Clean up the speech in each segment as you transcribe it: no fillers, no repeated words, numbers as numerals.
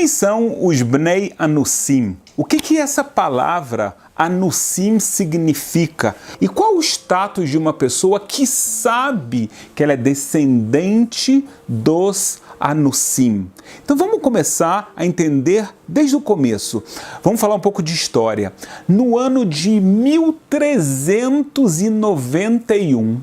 são os Bnei Anusim? O que essa palavra Anusim significa? E qual o status de uma pessoa que sabe que ela é descendente dos Anusim? Então vamos começar a entender desde o começo. Vamos falar um pouco de história. No ano de 1391,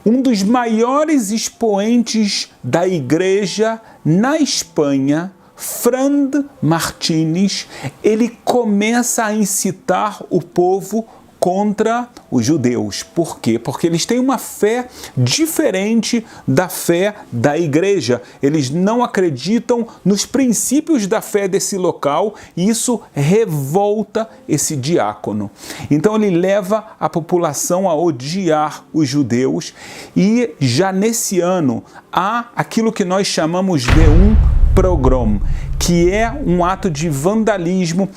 um dos maiores expoentes da igreja na Espanha, Fran Martínez, ele começa a incitar o povo contra os judeus. Por quê? Porque eles têm uma fé diferente da fé da igreja. Eles não acreditam nos princípios da fé desse local e isso revolta esse diácono. Então ele leva a população a odiar os judeus e já nesse ano há aquilo que nós chamamos de um pogrom, que é um ato de vandalismo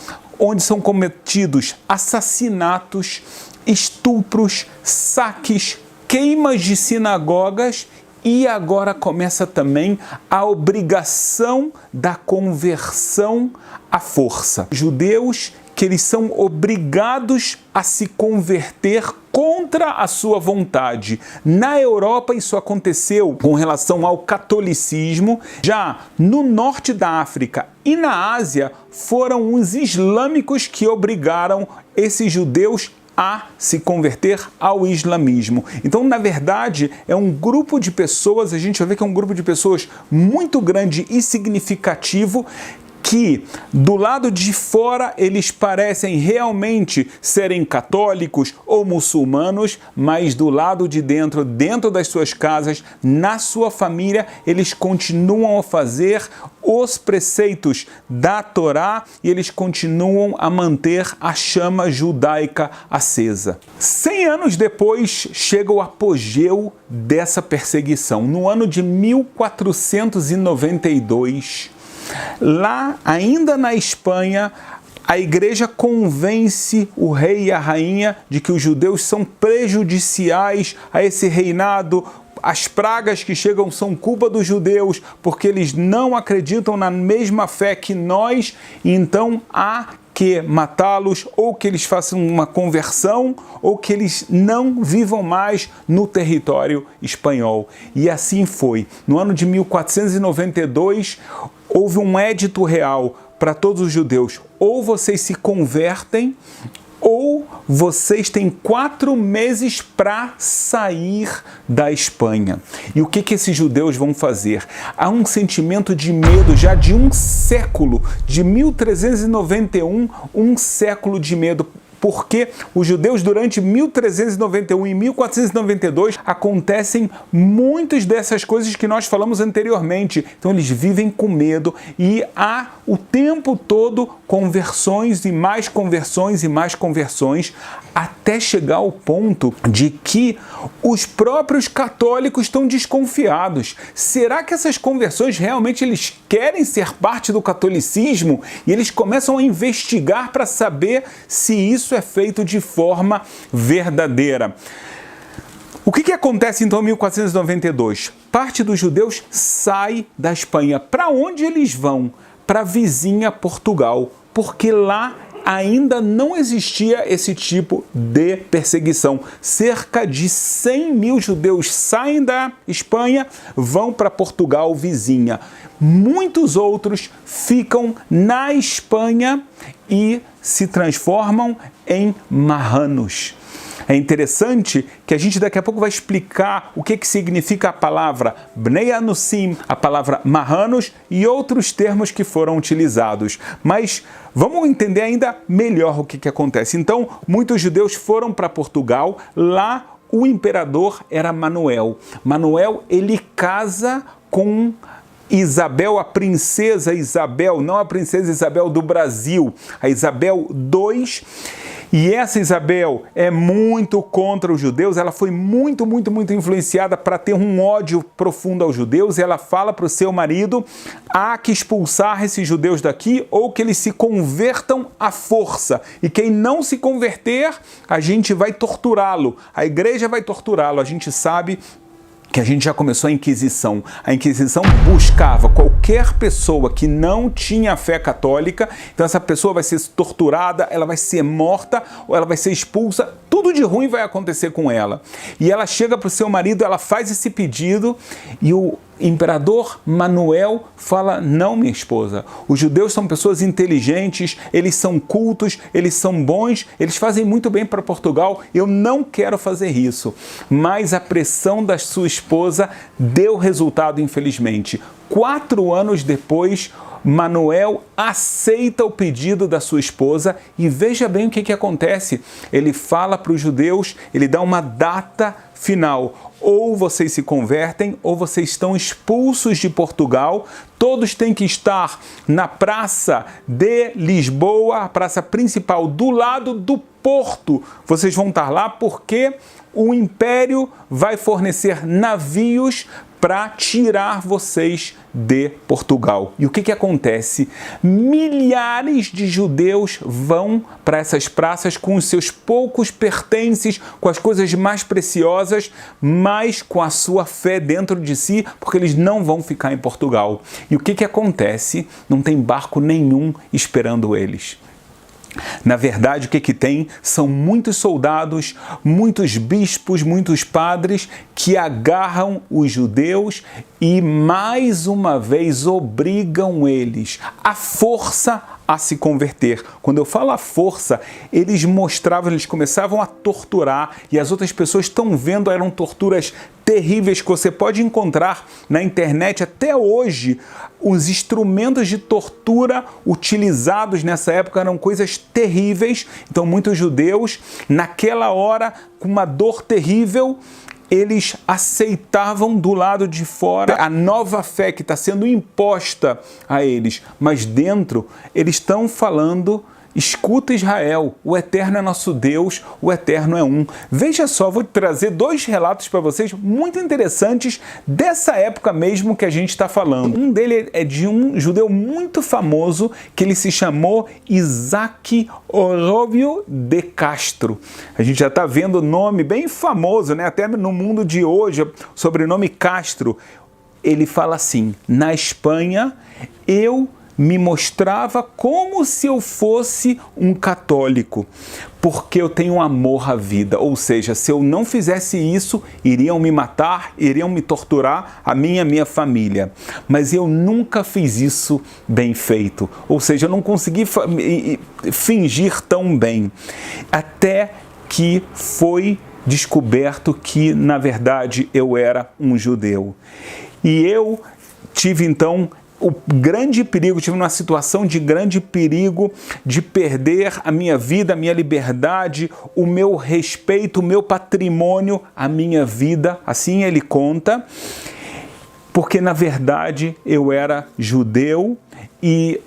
onde são cometidos assassinatos, estupros, saques, queimas de sinagogas e agora começa também a obrigação da conversão à força. Judeus que eles são obrigados a se converter contra a sua vontade. Na Europa isso aconteceu com relação ao catolicismo. Já no norte da África e na Ásia foram os islâmicos que obrigaram esses judeus a se converter ao islamismo. Então, na verdade, é um grupo de pessoas, a gente vai ver que é um grupo de pessoas muito grande e significativo, que do lado de fora eles parecem realmente serem católicos ou muçulmanos, mas do lado de dentro, dentro das suas casas, na sua família, eles continuam a fazer os preceitos da Torá e eles continuam a manter a chama judaica acesa. 100 anos depois chega o apogeu dessa perseguição. No ano de 1492, lá, ainda na Espanha, a igreja convence o rei e a rainha de que os judeus são prejudiciais a esse reinado. As pragas que chegam são culpa dos judeus, porque eles não acreditam na mesma fé que nós, e então há que matá-los, ou que eles façam uma conversão, ou que eles não vivam mais no território espanhol. E assim foi. No ano de 1492, houve um édito real para todos os judeus: ou vocês se convertem, ou vocês têm 4 meses para sair da Espanha. E o que esses judeus vão fazer? Há um sentimento de medo já de um século, de 1391, um século de medo. Porque os judeus, durante 1391 e 1492, acontecem muitas dessas coisas que nós falamos anteriormente. Então eles vivem com medo e há o tempo todo conversões e mais conversões e mais conversões, até chegar ao ponto de que os próprios católicos estão desconfiados. Será que essas conversões realmente eles querem ser parte do catolicismo? E eles começam a investigar para saber se isso é feito de forma verdadeira. O que acontece então em 1492? Parte dos judeus sai da Espanha. Para onde eles vão? Para a vizinha Portugal, porque lá ainda não existia esse tipo de perseguição. Cerca de 100 mil judeus saem da Espanha, vão para Portugal vizinha. Muitos outros ficam na Espanha e se transformam em marranos. É interessante que a gente daqui a pouco vai explicar o que significa a palavra Bnei Anusim, a palavra marranos e outros termos que foram utilizados. Mas vamos entender ainda melhor o que acontece. Então, muitos judeus foram para Portugal. Lá, o imperador era Manuel. Manuel, ele casa com Isabel, a princesa Isabel, não a princesa Isabel do Brasil, a Isabel II. E essa Isabel é muito contra os judeus, ela foi muito influenciada para ter um ódio profundo aos judeus, e ela fala para o seu marido: há que expulsar esses judeus daqui ou que eles se convertam à força. E quem não se converter, a gente vai torturá-lo, a igreja vai torturá-lo. A gente sabe que a gente já começou a Inquisição. A Inquisição buscava qualquer pessoa que não tinha fé católica, então essa pessoa vai ser torturada, ela vai ser morta, ou ela vai ser expulsa, tudo de ruim vai acontecer com ela. E ela chega para o seu marido, ela faz esse pedido, e o imperador Manuel fala: não, minha esposa, os judeus são pessoas inteligentes, eles são cultos, eles são bons, eles fazem muito bem para Portugal, eu não quero fazer isso. Mas a pressão da sua esposa deu resultado, infelizmente. 4 anos depois, Manuel aceita o pedido da sua esposa e veja bem o que acontece. Ele fala para os judeus, ele dá uma data final. Ou vocês se convertem, ou vocês estão expulsos de Portugal. Todos têm que estar na praça de Lisboa, a praça principal, do lado do porto. Vocês vão estar lá porque o Império vai fornecer navios para tirar vocês de Portugal. E o que acontece? Milhares de judeus vão para essas praças com os seus poucos pertences, com as coisas mais preciosas, mas com a sua fé dentro de si, porque eles não vão ficar em Portugal. E o que acontece? Não tem barco nenhum esperando eles. Na verdade, o que tem são muitos soldados, muitos bispos, muitos padres que agarram os judeus e mais uma vez obrigam eles à força a se converter. Quando eu falo a força, eles começavam a torturar, e as outras pessoas estão vendo, eram torturas terríveis que você pode encontrar na internet até hoje. Os instrumentos de tortura utilizados nessa época eram coisas terríveis. Então muitos judeus, naquela hora, com uma dor terrível, eles aceitavam do lado de fora a nova fé que está sendo imposta a eles. Mas dentro, eles estão falando: escuta, Israel, o Eterno é nosso Deus, o Eterno é um. Veja só, vou trazer 2 relatos para vocês muito interessantes dessa época mesmo que a gente está falando. Um dele é de um judeu muito famoso que ele se chamou Isaac Oróbio de Castro. A gente já está vendo o nome bem famoso, né? Até no mundo de hoje, sobrenome Castro. Ele fala assim: na Espanha, eu me mostrava como se eu fosse um católico, porque eu tenho amor à vida. Ou seja, se eu não fizesse isso, iriam me matar, iriam me torturar, a minha família. Mas eu nunca fiz isso bem feito. Ou seja, eu não consegui fingir tão bem. Até que foi descoberto que, na verdade, eu era um judeu. E eu tive, então, o grande perigo, estive numa situação de grande perigo de perder a minha vida, a minha liberdade, o meu respeito, o meu patrimônio, a minha vida, assim ele conta, porque na verdade eu era judeu e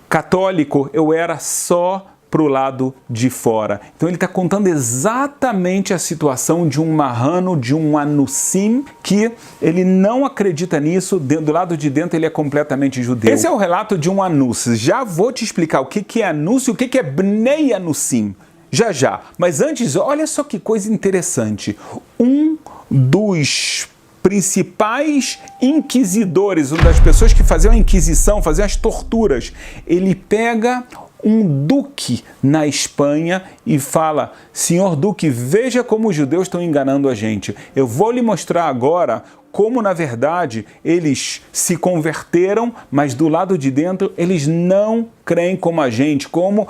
católico, eu era só para o lado de fora. Então ele está contando exatamente a situação de um marrano, de um anussim, que ele não acredita nisso, do lado de dentro ele é completamente judeu. Esse é o relato de um anus. Já vou te explicar o que é anus e o que é bnei anussim. Já. Mas antes, olha só que coisa interessante. Um dos principais inquisidores, uma das pessoas que faziam a inquisição, faziam as torturas, ele pega um duque na Espanha e fala: senhor duque, veja como os judeus estão enganando a gente. Eu vou lhe mostrar agora como, na verdade, eles se converteram, mas do lado de dentro eles não creem como a gente, como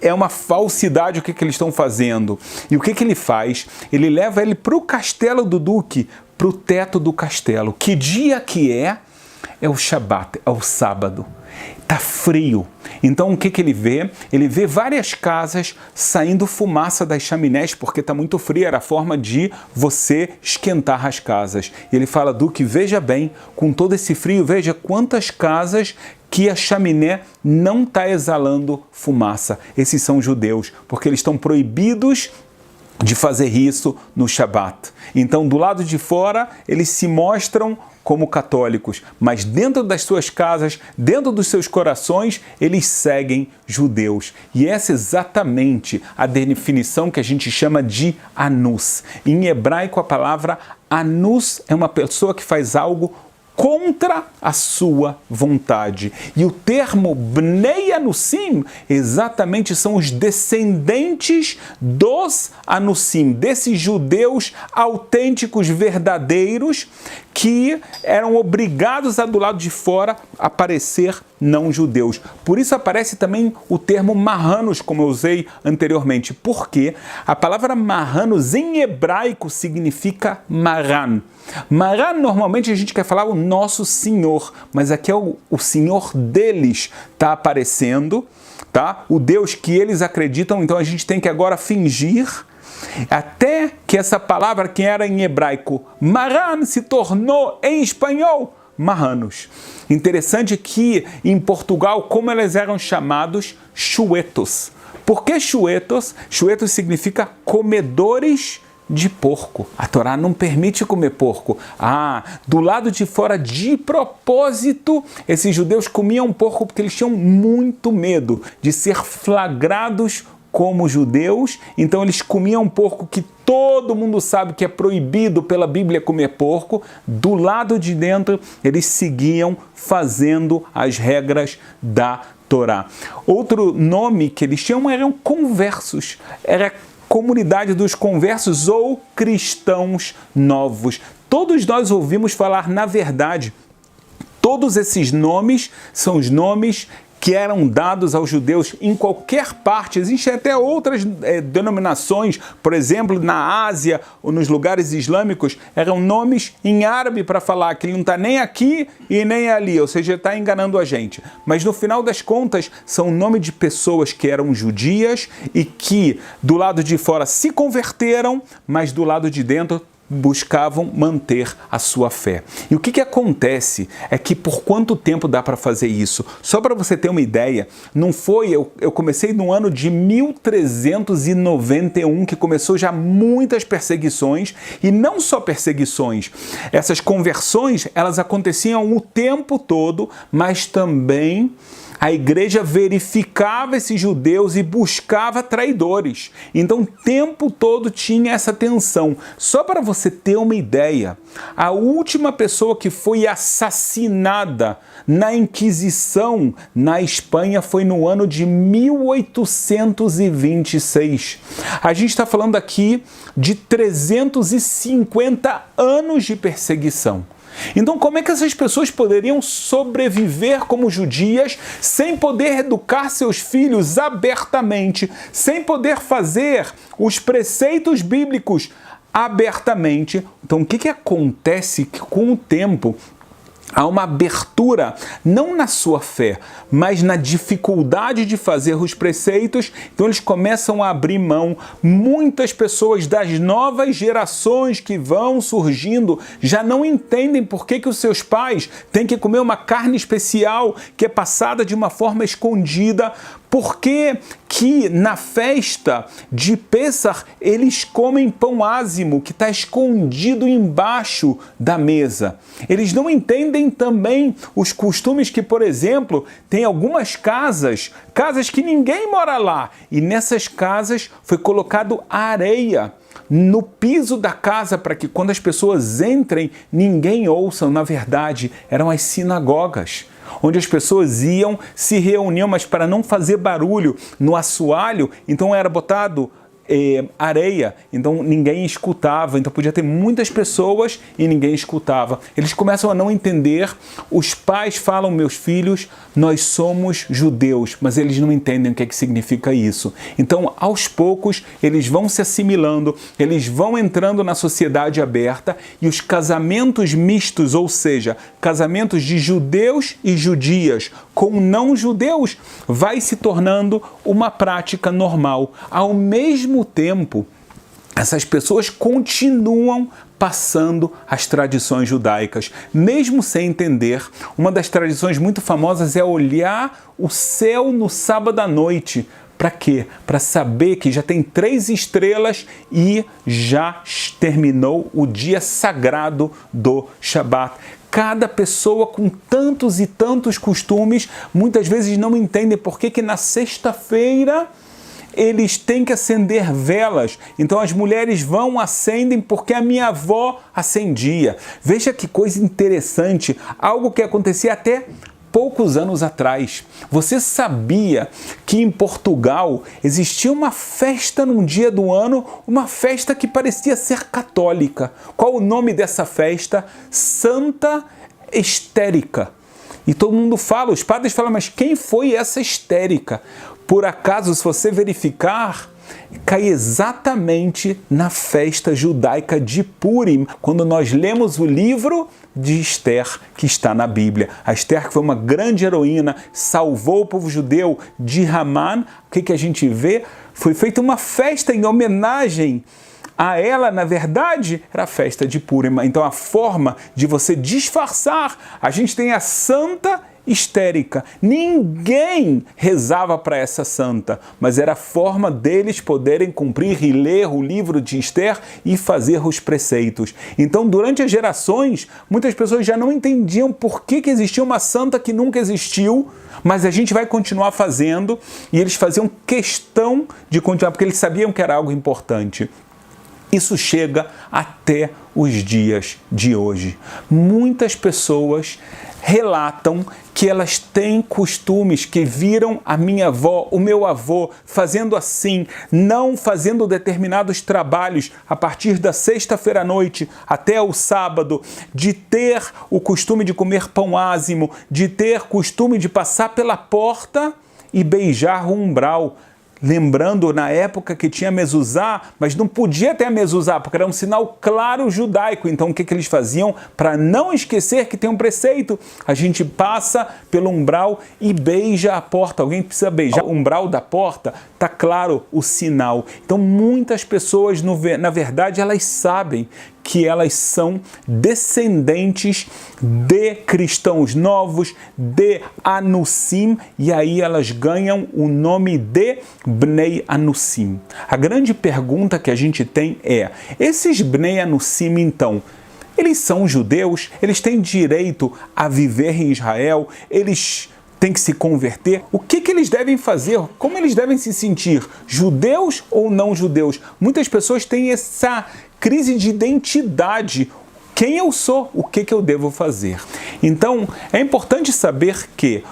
é uma falsidade o que eles estão fazendo. E o que ele faz? Ele leva ele para o castelo do duque, para o teto do castelo. Que dia que é? É o Shabat, é o sábado. Tá frio. Então o que ele vê? Ele vê várias casas saindo fumaça das chaminés, porque tá muito frio, era a forma de você esquentar as casas. E ele fala: duque, veja bem, com todo esse frio, veja quantas casas que a chaminé não está exalando fumaça. Esses são judeus, porque eles estão proibidos de fazer isso no Shabat. Então, do lado de fora, eles se mostram como católicos, mas dentro das suas casas, dentro dos seus corações, eles seguem judeus. E essa é exatamente a definição que a gente chama de anus. Em hebraico, a palavra Anus é uma pessoa que faz algo contra a sua vontade. E o termo Bnei Anusim exatamente são os descendentes dos Anusim, desses judeus autênticos, verdadeiros, que eram obrigados a, do lado de fora, a parecer não judeus. Por isso aparece também o termo marranos, como eu usei anteriormente, porque a palavra marranos em hebraico significa maran. Maran, normalmente a gente quer falar o nosso Senhor, mas aqui é o Senhor deles está aparecendo, tá? O Deus que eles acreditam, então a gente tem que agora fingir, até que essa palavra que era em hebraico Maran se tornou em espanhol marranos. Interessante que em Portugal, como eles eram chamados chuetos. Por que chuetos? Chuetos significa comedores de porco. A Torá não permite comer porco. Do lado de fora, de propósito, esses judeus comiam porco porque eles tinham muito medo de ser flagrados como judeus, então eles comiam porco, que todo mundo sabe que é proibido pela Bíblia comer porco. Do lado de dentro, eles seguiam fazendo as regras da Torá. Outro nome que eles tinham eram conversos. Era comunidade dos conversos ou cristãos novos. Todos nós ouvimos falar, na verdade, todos esses nomes são os nomes que eram dados aos judeus em qualquer parte. Existem até outras denominações, por exemplo, na Ásia ou nos lugares islâmicos, eram nomes em árabe para falar que ele não está nem aqui e nem ali, ou seja, está enganando a gente. Mas no final das contas, são nome de pessoas que eram judias e que do lado de fora se converteram, mas do lado de dentro buscavam manter a sua fé. E o que acontece é que por quanto tempo dá para fazer isso? Só para você ter uma ideia, não foi, eu comecei no ano de 1391, que começou já muitas perseguições, e não só perseguições, essas conversões, elas aconteciam o tempo todo, mas também a igreja verificava esses judeus e buscava traidores. Então, o tempo todo tinha essa tensão. Só para você ter uma ideia, a última pessoa que foi assassinada na Inquisição na Espanha foi no ano de 1826. A gente está falando aqui de 350 anos de perseguição. Então, como é que essas pessoas poderiam sobreviver como judias sem poder educar seus filhos abertamente, sem poder fazer os preceitos bíblicos abertamente? Então, o que acontece com o tempo? Há uma abertura, não na sua fé, mas na dificuldade de fazer os preceitos. Então eles começam a abrir mão. Muitas pessoas das novas gerações que vão surgindo já não entendem por que os seus pais têm que comer uma carne especial que é passada de uma forma escondida. Por que na festa de Pêssar eles comem pão ázimo que está escondido embaixo da mesa? Eles não entendem também os costumes que, por exemplo, tem algumas casas que ninguém mora lá, e nessas casas foi colocado areia no piso da casa para que quando as pessoas entrem, ninguém ouça. Na verdade, eram as sinagogas, onde as pessoas iam, se reuniam, mas para não fazer barulho no assoalho, então era botado areia, então ninguém escutava, então podia ter muitas pessoas e ninguém escutava. Eles começam a não entender, os pais falam, meus filhos, nós somos judeus, mas eles não entendem o que significa isso. Então, aos poucos, eles vão se assimilando, eles vão entrando na sociedade aberta, e os casamentos mistos, ou seja, casamentos de judeus e judias com não-judeus, vai se tornando uma prática normal. Ao mesmo tempo, essas pessoas continuam passando as tradições judaicas, mesmo sem entender. Uma das tradições muito famosas é olhar o céu no sábado à noite. Para quê? Para saber que já tem 3 estrelas e já terminou o dia sagrado do Shabat. Cada pessoa com tantos e tantos costumes, muitas vezes não entendem por que na sexta-feira eles têm que acender velas. Então as mulheres acendem porque a minha avó acendia. Veja que coisa interessante, algo que acontecia até poucos anos atrás. Você sabia que em Portugal existia uma festa num dia do ano, uma festa que parecia ser católica? Qual o nome dessa festa? Santa Estérica. E todo mundo fala, os padres falam, mas quem foi essa Estérica? Por acaso, se você verificar, cai exatamente na festa judaica de Purim, quando nós lemos o livro de Esther, que está na Bíblia. A Esther, que foi uma grande heroína, salvou o povo judeu de Haman. O que a gente vê? Foi feita uma festa em homenagem a ela. Na verdade, era a festa de Purim. Então, a forma de você disfarçar, a gente tem a Santa Estérica. Ninguém rezava para essa santa, mas era a forma deles poderem cumprir e ler o livro de Esther e fazer os preceitos. Então, durante as gerações, muitas pessoas já não entendiam por que existia uma santa que nunca existiu, mas a gente vai continuar fazendo, e eles faziam questão de continuar, porque eles sabiam que era algo importante. Isso chega até os dias de hoje. Muitas pessoas relatam que elas têm costumes que viram a minha avó, o meu avô, fazendo assim, não fazendo determinados trabalhos a partir da sexta-feira à noite até o sábado, de ter o costume de comer pão ázimo, de ter costume de passar pela porta e beijar o umbral. Lembrando, na época que tinha mezuzá, mas não podia ter a mezuzá, porque era um sinal claro judaico. Então, o que eles faziam? Para não esquecer que tem um preceito, a gente passa pelo umbral e beija a porta. Alguém precisa beijar o umbral da porta, está claro o sinal. Então, muitas pessoas, na verdade, elas sabem que elas são descendentes de cristãos novos, de Anussim, e aí elas ganham o nome de Bnei Anussim. A grande pergunta que a gente tem é, esses Bnei Anussim, então, eles são judeus? Eles têm direito a viver em Israel? Eles têm que se converter? O que eles devem fazer? Como eles devem se sentir? Judeus ou não judeus? Muitas pessoas têm essa crise de identidade. Quem eu sou? O que eu devo fazer? Então, é importante saber que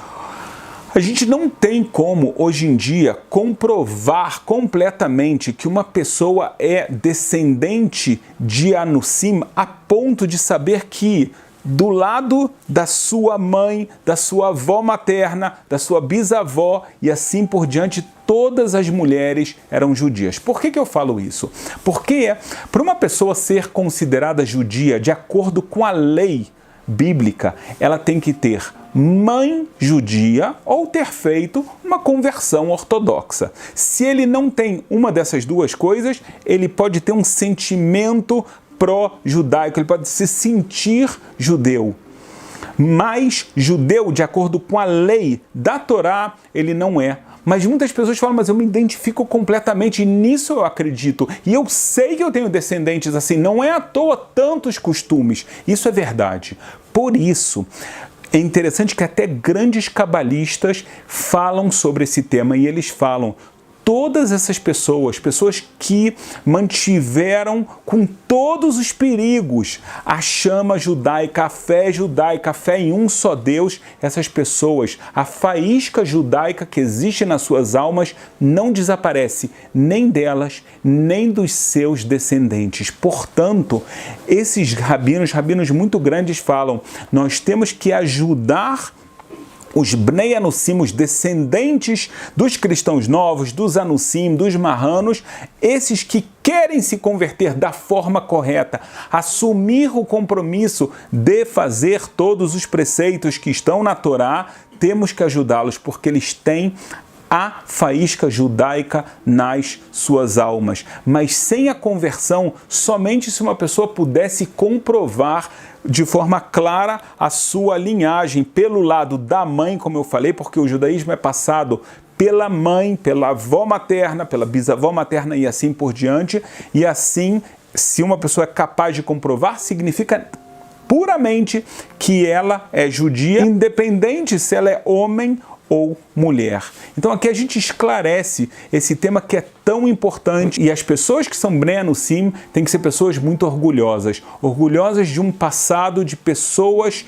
a gente não tem como, hoje em dia, comprovar completamente que uma pessoa é descendente de Anussim a ponto de saber que do lado da sua mãe, da sua avó materna, da sua bisavó e assim por diante, todas as mulheres eram judias. Por que eu falo isso? Porque para uma pessoa ser considerada judia de acordo com a lei bíblica, ela tem que ter mãe judia ou ter feito uma conversão ortodoxa. Se ele não tem uma dessas duas coisas, ele pode ter um sentimento pró-judaico, ele pode se sentir judeu. Mas judeu, de acordo com a lei da Torá, ele não é. Mas muitas pessoas falam, mas eu me identifico completamente, e nisso eu acredito. E eu sei que eu tenho descendentes assim, não é à toa tantos costumes. Isso é verdade. Por isso, é interessante que até grandes cabalistas falam sobre esse tema, e eles falam, todas essas pessoas que mantiveram com todos os perigos a chama judaica, a fé em um só Deus, essas pessoas, a faísca judaica que existe nas suas almas não desaparece, nem delas, nem dos seus descendentes. Portanto, esses rabinos muito grandes falam, nós temos que ajudar os Bnei Anussim, os descendentes dos cristãos novos, dos Anussim, dos marranos, esses que querem se converter da forma correta, assumir o compromisso de fazer todos os preceitos que estão na Torá, temos que ajudá-los, porque eles têm a faísca judaica nas suas almas. Mas sem a conversão, somente se uma pessoa pudesse comprovar de forma clara a sua linhagem pelo lado da mãe, como eu falei, porque o judaísmo é passado pela mãe, pela avó materna, pela bisavó materna e assim por diante. E assim, se uma pessoa é capaz de comprovar, significa puramente que ela é judia, independente se ela é homem ou mulher. Então aqui a gente esclarece esse tema que é tão importante, e as pessoas que são Bnei Anusim têm que ser pessoas muito orgulhosas de um passado de pessoas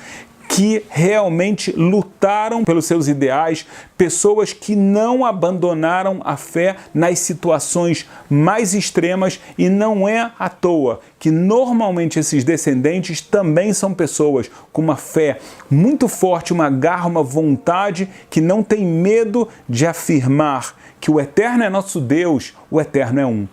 que realmente lutaram pelos seus ideais, pessoas que não abandonaram a fé nas situações mais extremas, e não é à toa que normalmente esses descendentes também são pessoas com uma fé muito forte, uma garra, uma vontade, que não tem medo de afirmar que o Eterno é nosso Deus, o Eterno é um.